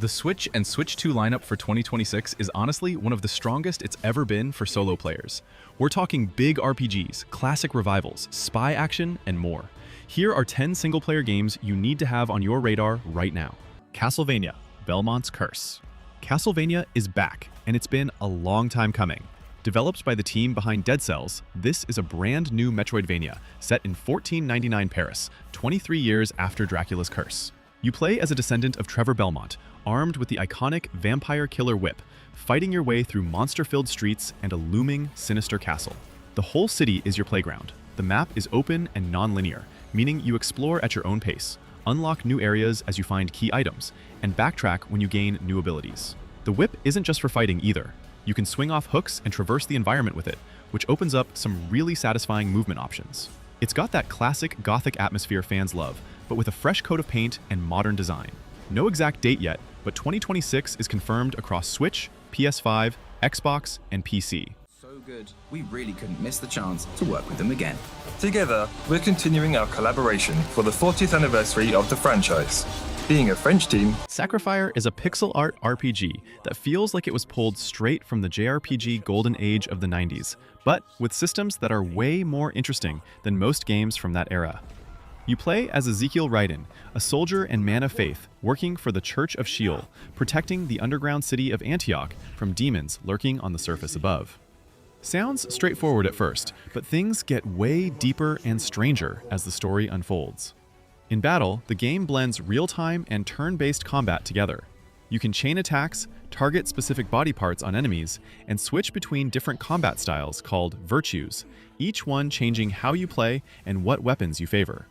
The Switch and Switch 2 lineup for 2026 is honestly one of the strongest it's ever been for solo players. We're talking big RPGs, classic revivals, spy action, and more. Here are 10 single-player games you need to have on your radar right now. Castlevania, Belmont's Curse. Castlevania is back, and it's been a long time coming. Developed by the team behind Dead Cells, this is a brand new Metroidvania set in 1499 Paris, 23 years after Dracula's curse. You play as a descendant of Trevor Belmont, armed with the iconic vampire killer whip, fighting your way through monster-filled streets and a looming, sinister castle. The whole city is your playground. The map is open and non-linear, meaning you explore at your own pace, unlock new areas as you find key items, and backtrack when you gain new abilities. The whip isn't just for fighting either. You can swing off hooks and traverse the environment with it, which opens up some really satisfying movement options. It's got that classic Gothic atmosphere fans love, but with a fresh coat of paint and modern design. No exact date yet, but 2026 is confirmed across Switch, PS5, Xbox, and PC. So good, we really couldn't miss the chance to work with them again. Together, we're continuing our collaboration for the 40th anniversary of the franchise. Being a French team, SacriFire is a pixel art RPG that feels like it was pulled straight from the JRPG golden age of the 90s, but with systems that are way more interesting than most games from that era. You play as Ezekiel Raiden, a soldier and man of faith working for the Church of Sheol, protecting the underground city of Antioch from demons lurking on the surface above. Sounds straightforward at first, but things get way deeper and stranger as the story unfolds. In battle, the game blends real-time and turn-based combat together. You can chain attacks, target specific body parts on enemies, and switch between different combat styles called virtues, each one changing how you play and what weapons you favor.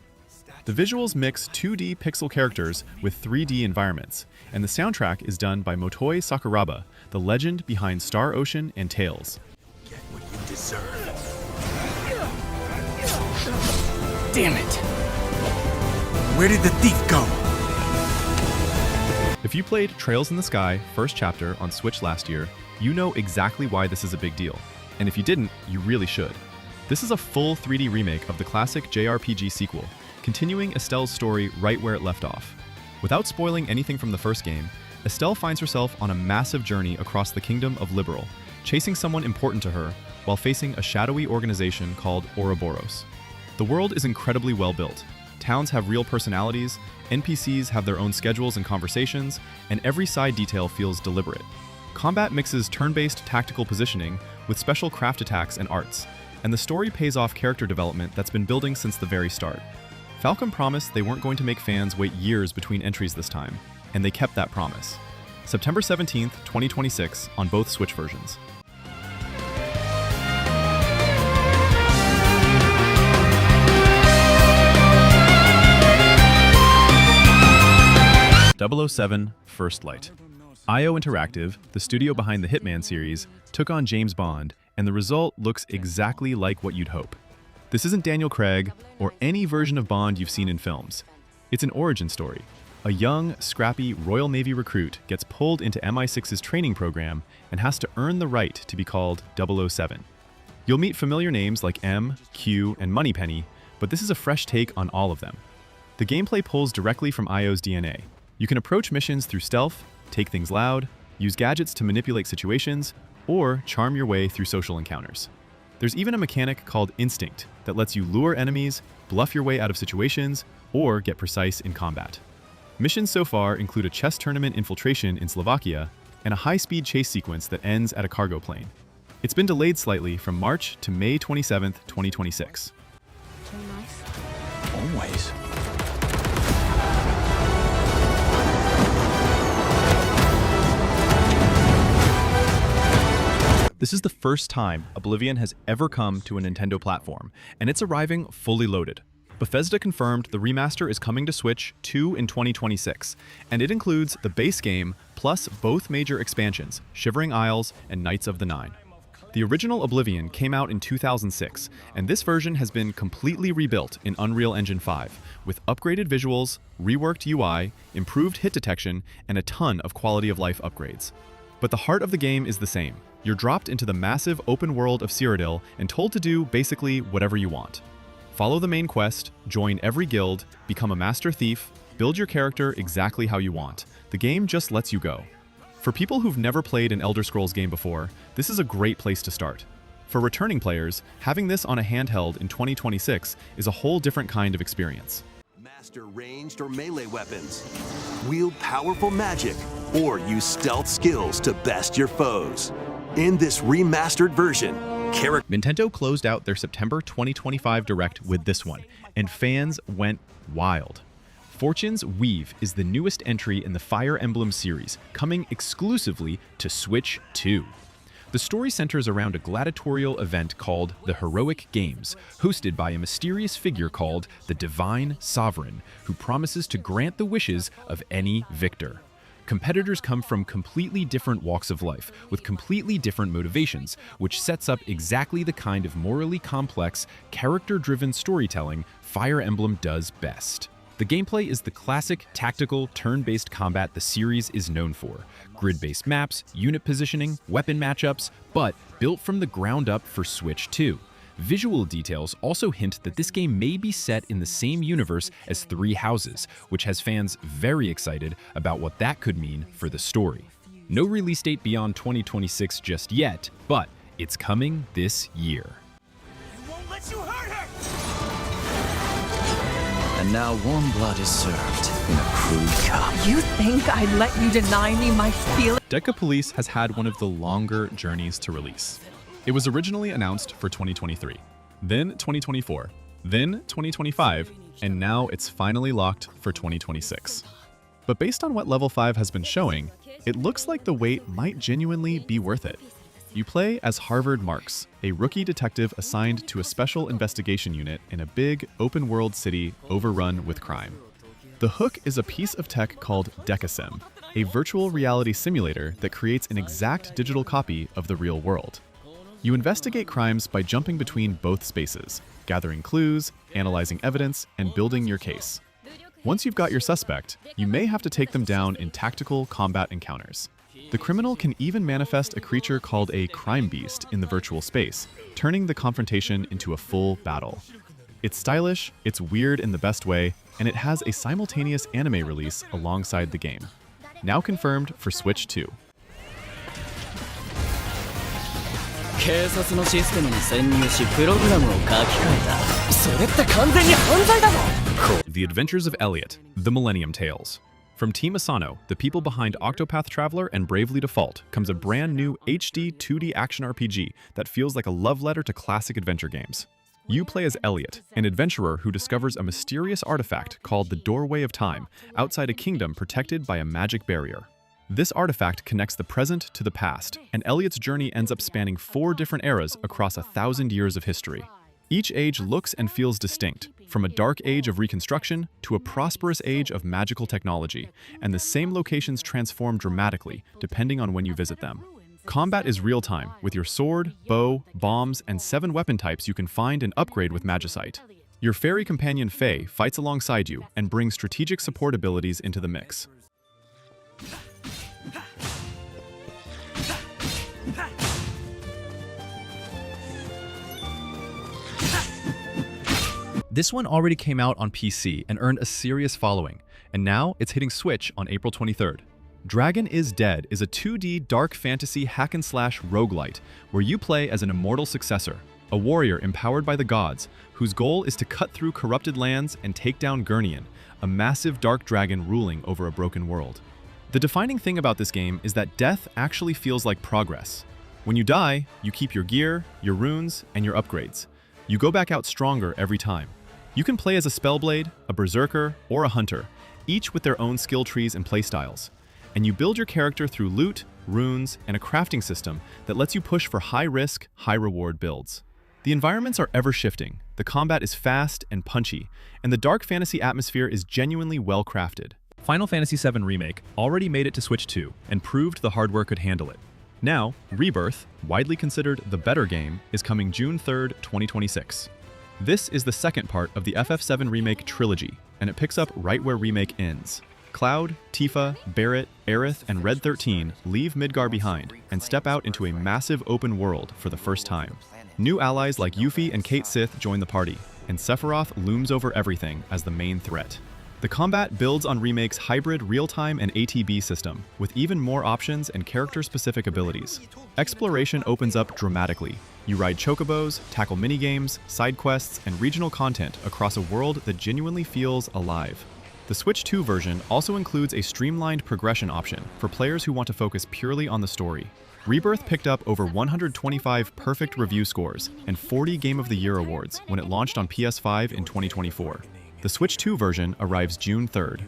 The visuals mix 2D pixel characters with 3D environments, and the soundtrack is done by Motoi Sakuraba, the legend behind Star Ocean and Tales. Get what you deserve. Damn it! Where did the thief go? If you played Trails in the Sky First Chapter on Switch last year, you know exactly why this is a big deal. And if you didn't, you really should. This is a full 3D remake of the classic JRPG sequel, continuing Estelle's story right where it left off. Without spoiling anything from the first game, Estelle finds herself on a massive journey across the kingdom of Liberal, chasing someone important to her while facing a shadowy organization called Ouroboros. The world is incredibly well built. Towns have real personalities, NPCs have their own schedules and conversations, and every side detail feels deliberate. Combat mixes turn-based tactical positioning with special craft attacks and arts, and the story pays off character development that's been building since the very start. Falcom promised they weren't going to make fans wait years between entries this time, and they kept that promise. September 17th, 2026 on both Switch versions. .007 First Light. IO Interactive, the studio behind the Hitman series, took on James Bond, and the result looks exactly like what you'd hope. This isn't Daniel Craig or any version of Bond you've seen in films. It's an origin story. A young, scrappy Royal Navy recruit gets pulled into MI6's training program and has to earn the right to be called 007. You'll meet familiar names like M, Q, and Moneypenny, but this is a fresh take on all of them. The gameplay pulls directly from IO's DNA. You can approach missions through stealth, take things loud, use gadgets to manipulate situations, or charm your way through social encounters. There's even a mechanic called Instinct that lets you lure enemies, bluff your way out of situations, or get precise in combat. Missions so far include a chess tournament infiltration in Slovakia and a high-speed chase sequence that ends at a cargo plane. It's been delayed slightly from March to May 27th, 2026. Always. This is the first time Oblivion has ever come to a Nintendo platform, and it's arriving fully loaded. Bethesda confirmed the remaster is coming to Switch 2 in 2026, and it includes the base game plus both major expansions, Shivering Isles and Knights of the Nine. The original Oblivion came out in 2006, and this version has been completely rebuilt in Unreal Engine 5, with upgraded visuals, reworked UI, improved hit detection, and a ton of quality of life upgrades. But the heart of the game is the same. You're dropped into the massive open world of Cyrodiil and told to do basically whatever you want. Follow the main quest, join every guild, become a master thief, Build your character exactly how you want. The game just lets you go. For people who've never played an Elder Scrolls game before, this is a great place to start. For returning players, having this on a handheld in 2026 is a whole different kind of experience. Master ranged or melee weapons, wield powerful magic, or use stealth skills to best your foes. In this remastered version, Nintendo closed out their September 2025 Direct with this one, and fans went wild. Fortune's Weave is the newest entry in the Fire Emblem series, coming exclusively to Switch 2. The story centers around a gladiatorial event called the Heroic Games, hosted by a mysterious figure called the Divine Sovereign, who promises to grant the wishes of any victor. Competitors come from completely different walks of life, with completely different motivations, which sets up exactly the kind of morally complex, character-driven storytelling Fire Emblem does best. The gameplay is the classic, tactical, turn-based combat the series is known for. Grid-based maps, unit positioning, weapon matchups, but built from the ground up for Switch 2. Visual details also hint that this game may be set in the same universe as Three Houses, which has fans very excited about what that could mean for the story. No release date beyond 2026 just yet, but it's coming this year. I won't let you hurt her! And now warm blood is served in a crude cup. You think I'd let you deny me my feelings? DecaPolice has had one of the longer journeys to release. It was originally announced for 2023, then 2024, then 2025, and now it's finally locked for 2026. But based on what Level 5 has been showing, it looks like the wait might genuinely be worth it. You play as Harvard Marks, a rookie detective assigned to a special investigation unit in a big, open-world city overrun with crime. The hook is a piece of tech called DecaSim, a virtual reality simulator that creates an exact digital copy of the real world. You investigate crimes by jumping between both spaces, gathering clues, analyzing evidence, and building your case. Once you've got your suspect, you may have to take them down in tactical combat encounters. The criminal can even manifest a creature called a crime beast in the virtual space, turning the confrontation into a full battle. It's stylish, it's weird in the best way, and it has a simultaneous anime release alongside the game. Now confirmed for Switch 2. 警察のシステムに潜入しプログラムを書き換えた。それって完全に犯罪だぞ。 The Adventures of Elliot, The Millennium Tales. From Team Asano, the people behind Octopath Traveler and Bravely Default, comes a brand new HD 2D action RPG that feels like a love letter to classic adventure games. You play as Elliot, an adventurer who discovers a mysterious artifact called the Doorway of Time outside a kingdom protected by a magic barrier. This artifact connects the present to the past, and Elliot's journey ends up spanning 4 different eras across 1,000 years of history. Each age looks and feels distinct, from a dark age of reconstruction to a prosperous age of magical technology, and the same locations transform dramatically depending on when you visit them. Combat is real-time, with your sword, bow, bombs, and 7 weapon types you can find and upgrade with Magicite. Your fairy companion Faye fights alongside you and brings strategic support abilities into the mix. This one already came out on PC and earned a serious following, and now it's hitting Switch on April 23rd. Dragon is Dead is a 2D dark fantasy hack-and-slash roguelite where you play as an immortal successor, a warrior empowered by the gods, whose goal is to cut through corrupted lands and take down Gurnian, a massive dark dragon ruling over a broken world. The defining thing about this game is that death actually feels like progress. When you die, you keep your gear, your runes, and your upgrades. You go back out stronger every time. You can play as a Spellblade, a Berserker, or a Hunter, each with their own skill trees and playstyles. And you build your character through loot, runes, and a crafting system that lets you push for high-risk, high-reward builds. The environments are ever-shifting, the combat is fast and punchy, and the dark fantasy atmosphere is genuinely well-crafted. Final Fantasy VII Remake already made it to Switch 2 and proved the hardware could handle it. Now, Rebirth, widely considered the better game, is coming June 3rd, 2026. This is the second part of the FF7 Remake trilogy, and it picks up right where Remake ends. Cloud, Tifa, Barret, Aerith, and Red 13 leave Midgar behind and step out into a massive open world for the first time. New allies like Yuffie and Cait Sith join the party, and Sephiroth looms over everything as the main threat. The combat builds on Remake's hybrid real-time and ATB system, with even more options and character-specific abilities. Exploration opens up dramatically. You ride chocobos, tackle minigames, side quests, and regional content across a world that genuinely feels alive. The Switch 2 version also includes a streamlined progression option for players who want to focus purely on the story. REBIRTH picked up over 125 perfect review scores and 40 Game of the Year awards when it launched on PS5 in 2024. The Switch 2 version arrives June 3rd.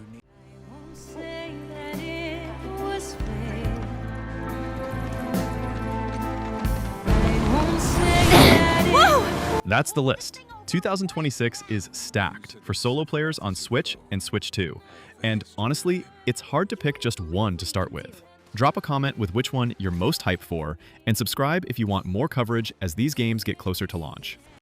That's the list. 2026 is stacked for solo players on Switch and Switch 2. And honestly, it's hard to pick just one to start with. Drop a comment with which one you're most hyped for, and subscribe if you want more coverage as these games get closer to launch.